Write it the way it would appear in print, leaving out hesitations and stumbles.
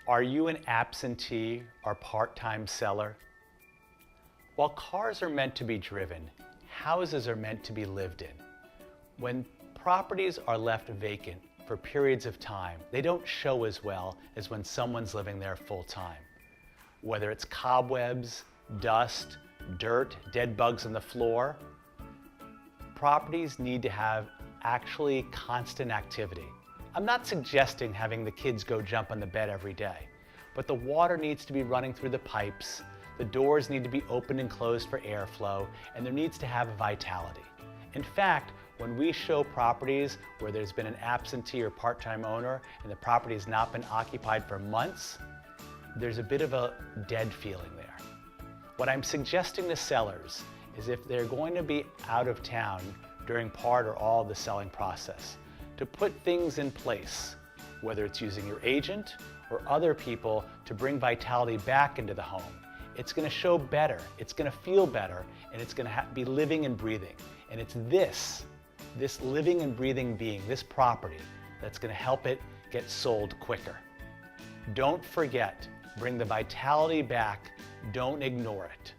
Are you an absentee or part-time seller? While cars are meant to be driven, houses are meant to be lived in. When properties are left vacant for periods of time, they don't show as well as when someone's living there full-time. Whether it's cobwebs, dust, dirt, dead bugs on the floor, properties need to have actually constant activity. I'm not suggesting having the kids go jump on the bed every day, but the water needs to be running through the pipes, the doors need to be opened and closed for airflow, and there needs to have vitality. In fact, when we show properties where there's been an absentee or part-time owner and the property has not been occupied for months, there's a bit of a dead feeling there. What I'm suggesting to sellers is if they're going to be out of town during part or all of the selling process, to put things in place, whether it's using your agent or other people to bring vitality back into the home. It's going to show better, it's going to feel better, and it's going to be living and breathing. And it's this living and breathing being, this property, that's going to help it get sold quicker. Don't forget, bring the vitality back, don't ignore it.